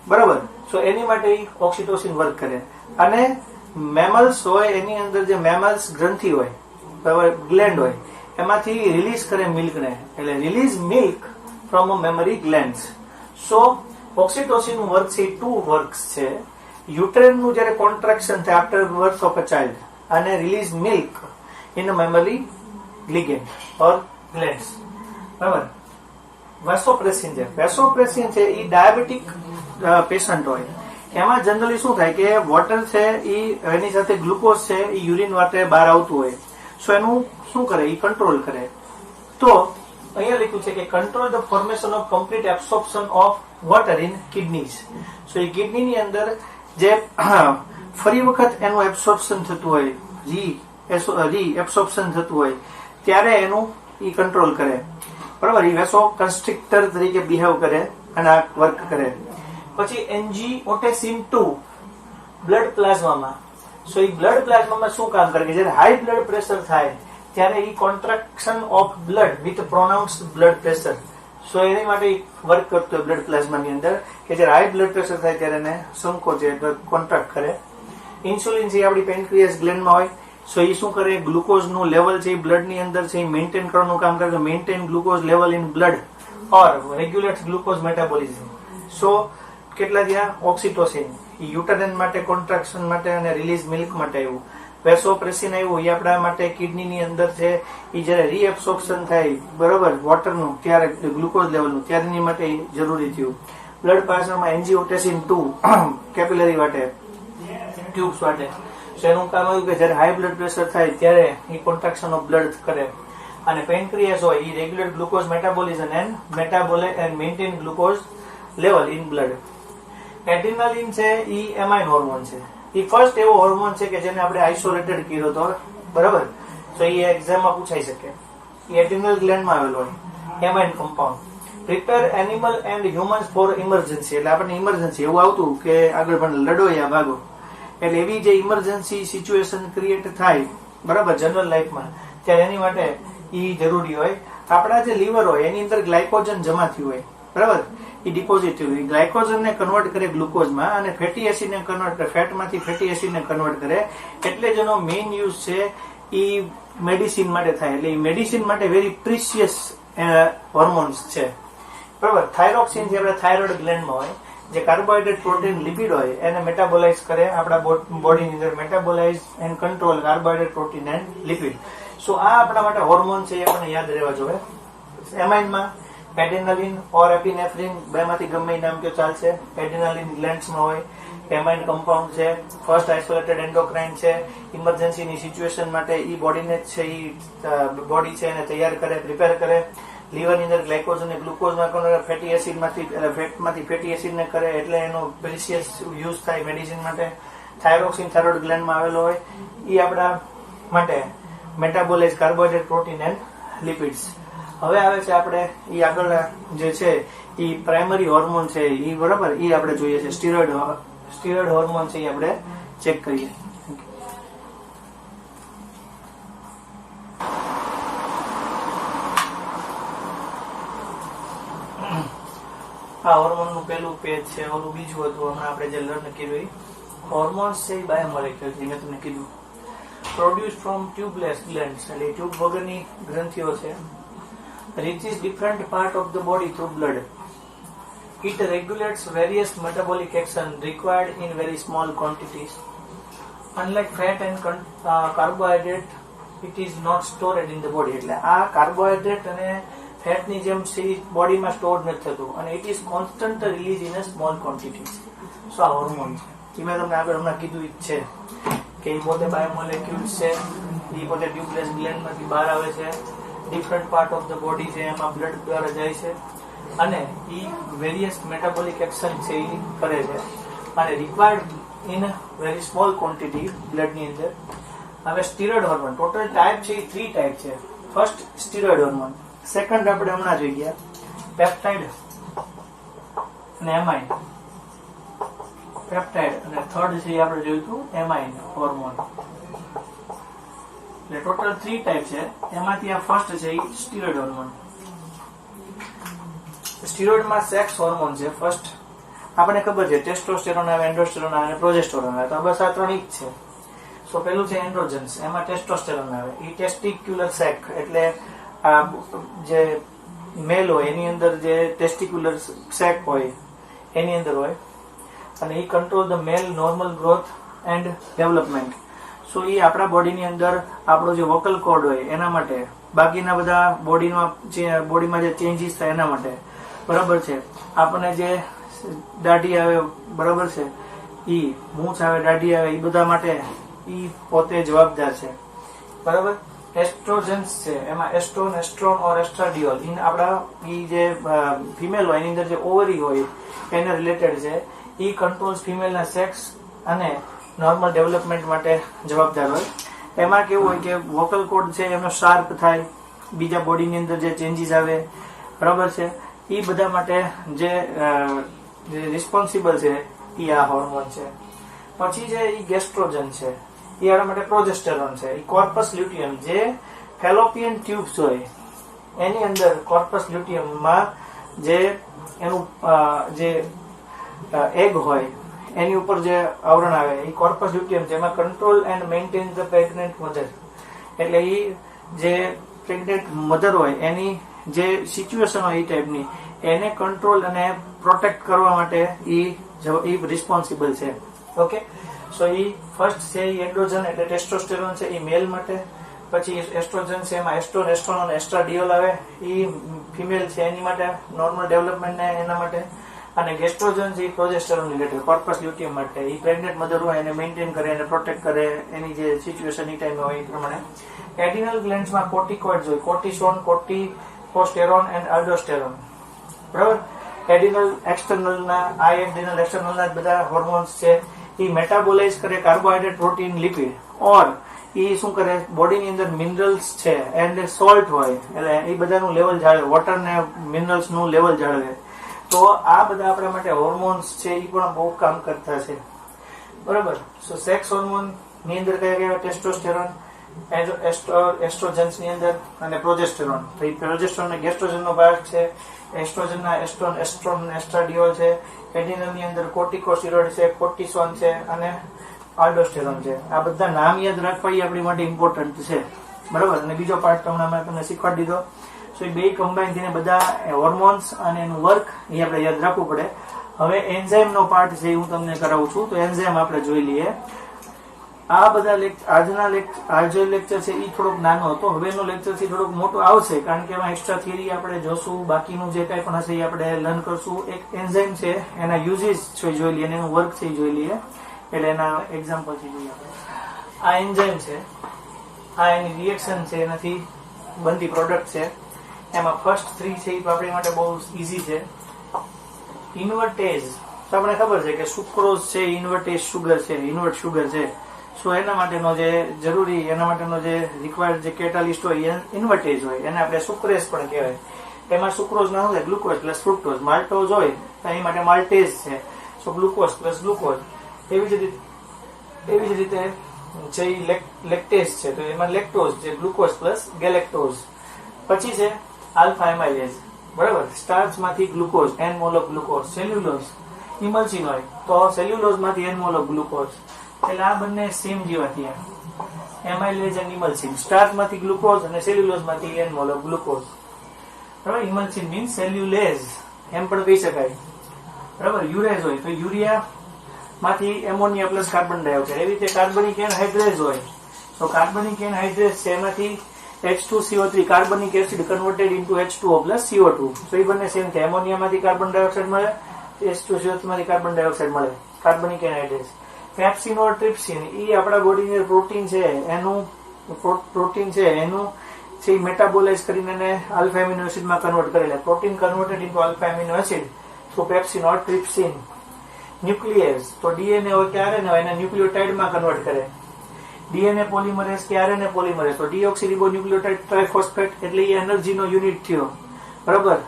બરાબર. સો એની માટે ઓક્સિટોસિન વર્ક કરે. અને મેમલ્સ હોય એની અંદર જે મેમલ્સ ગ્રંથિ હોય, બરાબર, ગ્લેન્ડ હોય, એમાંથી રિલીઝ કરે મિલ્કને, એટલે release milk from a mammary glands. So oxytocin work છે 2 વર્ક્સ છે. યુટેરિન નું જયારે કોન્ટ્રાક્શન થાય after birth of a child, અને release milk in mammary gland or glands. બરાબર. વેસોપ્રેસિન છે એ ડાયાબિટીક પેશન્ટ હોય, એમાં જનરલી શું થાય કે વોટર છે એની સાથે ગ્લુકોઝ છે એ યુરિન વાટે બહાર આવતું હોય, સો એનું શું કરે એ કંટ્રોલ કરે. તો અહીંયા લખ્યું છે કે control the formation of complete absorption of water in kidneys. So એ કિડનીની અંદર જે ફરી વખત એનું એબ્સોર્પ્શન થતું હોય, રી એબ્સોર્પ્શન થતું હોય ત્યારે એનું એ કંટ્રોલ કરે. બરાબર. એ વેસો કન્સ્ટ્રિક્ટર તરીકે બિહેવ કરે અને આ વર્ક કરે. પછી એન્જીઓટેન્સિન 2 બ્લડ પ્લાઝમામાં. સો એ બ્લડ પ્લાઝમામાં શું કામ કરે કે જ્યારે હાઈ બ્લડ પ્રેશર થાય ત્યારે એ contraction of blood with pronounced blood pressure, so એની માટે વર્ક કરતો હોય બ્લડ પ્લાઝમાની અંદર કે જ્યારે હાઈ બ્લડ પ્રેશર થાય ત્યારે એને સંકોચે કોન્ટ્રાક્ટ કરે. ઇન્સ્યુલિન છે આપણી પેનક્રિયાસ ગ્લેન્ડમાં હોય, સો એ શું કરે ગ્લુકોઝનું લેવલ છે બ્લડની અંદર છે એ મેન્ટેન કરવાનું કામ કરે. Maintain glucose level in blood or regulate glucose metabolism. So કેટલા થયા ઓક્સિટોસિન યુટેરિન માટે કોન્ટ્રાક્શન માટે અને રિલીઝ મિલ્ક માટે આવ્યું. વેસોપ્રેસિન આવ્યું એ આપણા માટે કિડનીની અંદર છે એ જયારે રીએબ્સોર્પ્શન થાય બરોબર વોટરનું ત્યારે ગ્લુકોઝ લેવલનું ત્યારે એની માટે જરૂરી થયું. બ્લડ પ્લાઝમામાં એન્જીઓટેન્સિન 2 કેપિલરી વાટે ટ્યુબ્સ વાટે, સો એનું કામ આવ્યું કે જયારે હાઈ બ્લડ પ્રેશર થાય ત્યારે એ કોન્ટ્રાક્શન ઓફ બ્લડ કરે. અને પેનક્રિયાસ હોય એ regular glucose metabolism and maintain glucose level in blood. Adrenaline છે એ એમાઇન હોર્મોન છે. એ ફર્સ્ટ એવો હોર્મોન છે કે જેને આપણે આઇસોલેટેડ કર્યો હતો. બરાબર. તો એ એક્ઝામમાં પૂછાઈ શકે. એ એડ્રીનલ ગ્લેન્ડમાં આવેલો હોય. Amine compound prepare animal and humans for emergency. એટલે આપણને ઇમરજન્સી એવું આવતું કે આગળ પણ લડો યા ભાગો, એટલે એવી જે ઇમરજન્સી સિચ્યુએશન ક્રિએટ થાય બરાબર જનરલ લાઈફમાં ત્યારે એની માટે એ જરૂરી હોય. આપણા જે લીવર હોય એની અંદર ગ્લાયકોજન જમા થયું હોય બરાબર, એ ડિપોઝિટ થયું. ગ્લાયકોજનને કન્વર્ટ કરે ગ્લુકોઝમાં અને ફેટી એસિડને કન્વર્ટ કરે, ફેટમાંથી ફેટી એસિડને કન્વર્ટ કરે. એટલે જ એનો મેઇન યુઝ છે એ મેડિસિન માટે થાય. એટલે એ મેડિસિન માટે વેરી પ્રિશિયસ હોર્મોન્સ છે બરાબર. થાઇરોક્સિન જે આપણે થાઇરોઇડ ગ્લેન્ડમાં હોય, જે કાર્બોહાઈડ્રેટ પ્રોટીન લિપિડ હોય એને મેટાબોલાઇઝ કરે આપણા બોડીની અંદર, metabolize and control carbohydrate protein and lipid. So આ આપણા માટે હોર્મોન છે એ આપણને યાદ રહેવા જોઈએ. એમાઇનમાં એડ્રેનાલિન ઓર એપિનેફ્રિન બેમાંથી ગમે નામ કે ચાલશે. એડ્રેનાલિન ગ્લેન્ડ્સમાં હોય. એમાઇન કમ્પાઉન્ડ છે, ફર્સ્ટ આઇસોલેટેડ એન્ડોક્રાઇન છે. ઇમરજન્સીની સિચ્યુએશન માટે એ બોડીને છે એ બોડી છે એને તૈયાર કરે, પ્રિપેર કરે. લીવરની અંદર ગ્લાયકોઝ અને ગ્લુકોઝમાં કન્વર્ટ ફેટી એસિડમાંથી ફેટમાંથી ફેટી એસિડને કરે, એટલે એનો પ્રિશિયસ યુઝ થાય મેડિસિન માટે. થાઇરોક્સિન થાઇરોઇડ ગ્લેન્ડમાં આવેલો હોય, એ આપણા માટે મેટાબોલાઇઝ કાર્બોહાઈડ્રેટ પ્રોટીન એન્ડ લિપિડ્સ. હવે આવે છે આપણે એ આગળ જે છે એ પ્રાઇમરી હોર્મોન છે એ બરાબર એ આપણે જોઈએ છે સ્ટીરોઇડ હોર્મોન છે એ આપણે ચેક કરીએ. આ હોર્મોન નું પેલું પેજ છે, ઓલું બીજું હતું હમણાં આપણે જે લર્ન કર્યું. હોર્મોન્સ છે એ બાયોમોલેક્યુલ છે, મેં તમને કીધું. પ્રોડ્યુસ ફ્રોમ ટ્યુબલેસ ગ્લેન્ડ્સ, એટલે ટ્યુબ વગરની ગ્રંથિઓ છે. reaches different part of the body through blood. It regulates various metabolic action required in very small quantities. Unlike fat and carbohydrate, it is not stored in the body. એટલે આ કાર્બોહાઈડ્રેટ અને ફેટની જેમ બોડીમાં સ્ટોર નથી થતું અને it is constant release in a small quantities. So આ હોર્મોન છે એ મેં તમને આગળ હમણાં કીધું જ છે કે એ પોતે બાયોમોલેક્યુલ્સ છે, એ પોતે ટ્યુબલેસ ગ્લેન્ડમાંથી બહાર આવે છે. Different part of the body છે એમાં બ્લડ દ્વારા જાય છે અને એ વેરિયસ મેટાબોલિક એક્શન છે એ કરે છે અને required in very small quantity બ્લડની અંદર. હવે સ્ટીરોઇડ હોર્મોન ટોટલ ટાઈપ છે એ 3 ટાઈપ છે. ફર્સ્ટ સ્ટીરોઇડ હોર્મોન, સેકન્ડ આપણે હમણાં જોઈ ગયા પેપ્ટાઇડ અને એમાઇન. પેપ્ટાઇડ અને થર્ડ છે એ આપણે જોયું હતું એમાઇન હોર્મોન. એટલે ટોટલ 3 ટાઈપ છે. એમાંથી આ ફર્સ્ટ છે એ સ્ટીરોઇડ હોર્મોન. સ્ટીરોઇડમાં સેક્સ હોર્મોન છે. ફર્સ્ટ આપણને ખબર છે ટેસ્ટોસ્ટેરોન આવે, એન્ડ્રોસ્ટેરોન આવે, પ્રોજેસ્ટેરોન આવે. તો બસ આ 3 જ છે. સો પેલું છે એન્ડ્રોજન્સ, એમાં ટેસ્ટોસ્ટેરોન આવે. એ ટેસ્ટિક્યુલર સેક એટલે આ જે મેલ હોય એની અંદર જે ટેસ્ટિક્યુલર સેક હોય એની અંદર હોય અને એ control the male normal growth and development. So એ આપણા બોડીની અંદર આપણો જે વોકલ કોર્ડ હોય એના માટે, બાકીના બધા બોડીમાં જે ચેન્જીસ થાય એના માટે, બરાબર છે. આપણને જે દાઢી આવે, બરાબર છે, ઈ મૂછ આવે, દાઢી આવે, એ બધા માટે ઈ પોતે જવાબદાર છે, બરાબર. એસ્ટ્રોજન્સ છે, એમાં એસ્ટ્રોન, એસ્ટ્રોન ઓર એસ્ટ્રાડિયોલ, આપણા ઈ જે ફિમેલ હોય એની અંદર જે ઓવરી હોય એને રિલેટેડ છે. ઈ કંટ્રોલ્સ ફિમેલના સેક્સ અને નોર્મલ ડેવલપમેન્ટ માટે જવાબદાર હોય. એમાં કેવું હોય કે વોકલ કોર્ડ છે એનો શાર્પ થાય, બીજા બોડીની અંદર જે ચેન્જીસ આવે, બરાબર છે, એ બધા માટે જે રિસ્પોન્સિબલ છે એ આ હોર્મોન છે. પછી છે એ ગેસ્ટ્રોજન છે, એ આપણા માટે પ્રોજેસ્ટેરોન છે. એ કોર્પસ લ્યુટિયમ, જે ફેલોપિયન ટ્યુબ્સ હોય એની અંદર કોર્પસ લ્યુટિયમમાં જે એનું જે એગ હોય એની ઉપર જે આવરણ આવે એ કોર્પસ લ્યુટિયમ છે. એમાં control and maintain the pregnant mother, એટલે એ જે પ્રેગ્નન્ટ મધર હોય એની જે સિચ્યુએશન હોય એ ટાઈપની, એને કંટ્રોલ અને પ્રોટેક્ટ કરવા માટે એ રિસ્પોન્સિબલ છે. ઓકે, સો એ ફર્સ્ટ છે એ એન્ડ્રોજન એટલે ટેસ્ટોસ્ટેરોન છે, એ મેલ માટે. પછી એસ્ટ્રોજન છે, એમાં એસ્ટ્રોન, એસ્ટ્રોન અને એસ્ટ્રાડિયોલ આવે, એ ફિમેલ છે એની માટે, નોર્મલ ડેવલપમેન્ટ ને એના માટે. અને ગેસ્ટ્રોજન છે એ પ્રોજેસ્ટેરોન રિલેટેડ, કોર્પસ લ્યુટિયમ માટે, એ પ્રેગ્નેન્ટ મધર હોય એને મેન્ટેન કરે અને પ્રોટેક્ટ કરે, એની જે સિચ્યુએશન એ ટાઈમ હોય એ પ્રમાણે. એડિનલ ગ્લેન્ડ્સમાં કોર્ટિકોઇડ્સ હોય, કોર્ટિસોન, કોર્ટિકોસ્ટેરોન એન્ડ આલ્ડોસ્ટેરોન, બરાબર. એડિનલ એક્સટર્નલના, આ એડિનલ એક્સટર્નલના બધા હોર્મોન્સ છે, એ મેટાબોલાઇઝ કરે કાર્બોહાઈડ્રેટ, પ્રોટીન, લિપિડ, ઓર એ શું કરે બોડીની અંદર મિનરલ્સ છે એન્ડ સોલ્ટ હોય એટલે એ બધાનું લેવલ જાળવે, વોટર ને મિનરલ્સનું લેવલ જાળવે. તો આ બધા આપણા માટે હોર્મોન્સ છે એ પણ બહુ કામ કરતા છે, બરાબર. સો સેક્સ હોર્મોન ની અંદર કયા કયા? ટેસ્ટોસ્ટેરોન, એસ્ટ્રોજન્સ ની અંદર અને પ્રોજેસ્ટેરોન. તો એ પ્રોજેસ્ટેરોન અને ગેસ્ટ્રોજન નો ભાગ છે. એસ્ટ્રોજનના એસ્ટ્રોન, એસ્ટ્રોન, એસ્ટ્રાડિયોલ છે. એડિનલ ની અંદર કોર્ટિકોસ્ટેરોઇડ છે, કોર્ટિસોન છે અને આલ્ડોસ્ટેરોન છે. આ બધા નામ યાદ રાખવા એ આપણી માટે ઇમ્પોર્ટન્ટ છે, બરાબર. અને બીજો પાર્ટ તમને શીખવાડી દીધો. સો એ બે કમ્બાઈન થઈને બધા હોર્મોન્સ અને એનું વર્ક એ આપણે યાદ રાખવું પડે. હવે એન્ઝાઇમ નો પાર્ટ છે હું તમને કરાવું છું. તો એન્ઝાઇમ આપણે જોઈ લઈએ. આ બધા આજે લેક્ચર છે એ થોડોક નાનો હતો, હવેનો લેક્ચર છે થોડોક મોટો આવશે, કારણ કે એમાં એક્સ્ટ્રા થિયરી આપણે જોશું, બાકીનું જે કઈ પણ હશે એ આપણે લર્ન કરશું. એક એન્ઝાઇમ છે એના યુઝીસ જોઈ લઈએ અને એનું વર્ક છે એ જોઈ લઈએ, એટલે એના એક્ઝામ્પલ થી જોઈએ આપણે. આ એન્ઝાઇમ છે, આ એની રિએક્શન છે, એનાથી બનતી પ્રોડક્ટ છે. એમાં ફર્સ્ટ 3 છે એ આપણી માટે બહુ ઈઝી છે. ઇન્વર્ટેઝ, તો આપણે ખબર છે કે સુક્રોઝ છે, ઇન્વર્ટેઝ શુગર છે, ઇન્વર્ટ શુગર છે. સો એના માટેનો જે જરૂરી, એના માટેનો જે રિક્વાયર્ડ જે કેટાલિસ્ટ હોય એ ઇન્વર્ટેઝ હોય, એને આપણે સુક્રેઝ પણ કહેવાય. એમાં સુક્રોઝ ના હોય, ગ્લુકોઝ પ્લસ ફ્રુક્ટોઝ. માલ્ટોઝ હોય તો એની માટે માલ્ટેઝ છે, સો ગ્લુકોઝ પ્લસ ગ્લુકોઝ. એવી જ રીતે જે લેક્ટેઝ છે તો એમાં લેક્ટોઝ છે, ગ્લુકોઝ પ્લસ ગેલેક્ટોઝ. પછી છે આલ્ફા એમાઇલેઝ, બરાબર. સ્ટાર્ચ માંથી glucose, n mole of glucose. Cellulose, emulsin હોય તો સેલ્યુલોઝ માંથી n મોલ ઓફ ગ્લુકોઝ. એટલે આ બંને સેમ જેવા થયા, એમાઇલેઝ અને ઇમલ્સિન. સ્ટાર્ચ માંથી ગ્લુકોઝ અને સેલ્યુલોઝ માંથી n મોલ ઓફ ગ્લુકોઝ, બરાબર. ઇમલ્સિન મીન્સ સેલ્યુલેઝ એમ પણ કહી શકાય, બરાબર. યુરેઝ હોય તો યુરિયા માંથી એમોનિયા પ્લસ કાર્બન ડાયોક્સાઇડ. એવી રીતે કાર્બનિક એનહાઇડ્રેઝ હોય તો કાર્બનિક એનહાઇડ્રેઝ છે એમાંથી H2CO3 કાર્બનિક acid converted into H2O plus CO2. તો એ બંને સેમ થાય. એમોનિયા માંથી કાર્બન ડાયોક્સાઇડ મળે, H2CO3 માંથી કાર્બન ડાયોક્સાઇડ મળે, કાર્બનિક એનહાઇડ્રેઝ. પેપ્સિન ઓર ટ્રિપ્સિન, એ આપણા બોડીની પ્રોટીન છે, એનું છે મેટાબોલાઇઝ કરીને એને આલ્ફા એમિનો એસિડમાં કન્વર્ટ કરે. Protein converted into alpha amino acid through pepsin or trypsin. Nucleus, તો ડીએનએ હોય કે આરએનએ હોય એને ન્યુક્લિયોટાઇડમાં કન્વર્ટ કરે. ડીએનએ પોલિમરેઝ કે આરએનએ પોલિમરેઝ, તો ડીઓક્સીરિબોન્યુક્લિયોટાઇડ ટ્રાઇફોસ્ફેટ એટલે એ એનર્જીનો યુનિટ થયો, બરાબર.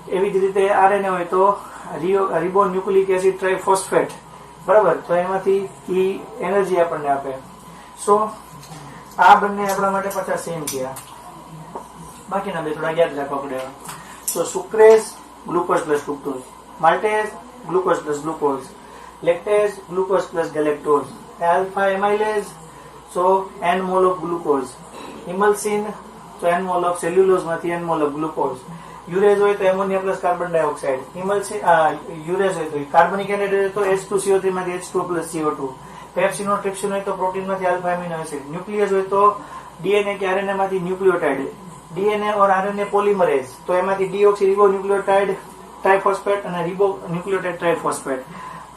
એવી જ રીતે આરએનએ હોય તો રિબોન્યુક્લિક એસિડ ટ્રાઇફોસ્ફેટ, બરાબર. તો એમાંથી એ એનર્જી આપણને આપે. સો આ બંને આપણા માટે પાછા સેમ થયા. બાકીના બે થોડા યાદ રાખવા પડે. તો sucrase glucose plus fructose, maltase glucose plus glucose, lactase glucose plus galactose, alpha amylase so n mole of glucose, emulsin so n mole of cellulose માંથી n mole of glucose, urease હોય તો ammonia plus carbon dioxide, emulsin urease હોય તો carbonic anhydride તો H2CO3 માંથી H2O plus CO2, પેપ્સિનો ટ્રિપ્સિન હોય તો પ્રોટીનમાંથી આલ્ફા એમિનો એસિડ, ન્યુક્લિયસ હોય તો ડીએનએ કે આરએનએ માંથી ન્યુક્લિયોટાઇડ, ડીએનએ ઓર આરએનએ પોલિમરેઝ તો એમાંથી ડીઓક્સી રિબો ન્યુક્લિયોટાઇડ ટ્રાઇફોસ્ફેટ અને રિબો ન્યુક્લિયોટાઇડ ટ્રાઇફોસ્ફેટ.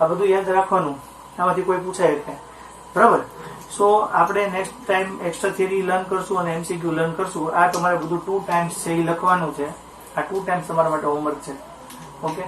આ બધું યાદ રાખવાનું, આમાંથી કોઈ પૂછાય એટલે. બરાબર. સો આપણે next time extra theory learn કરશું અને એમસીક્યુ લર્ન કરશું. આ તમારે બધું 2 ટાઈમ્સ છે એ લખવાનું છે. આ 2 ટાઈમ્સ તમારા માટે હોમવર્ક છે. ઓકે.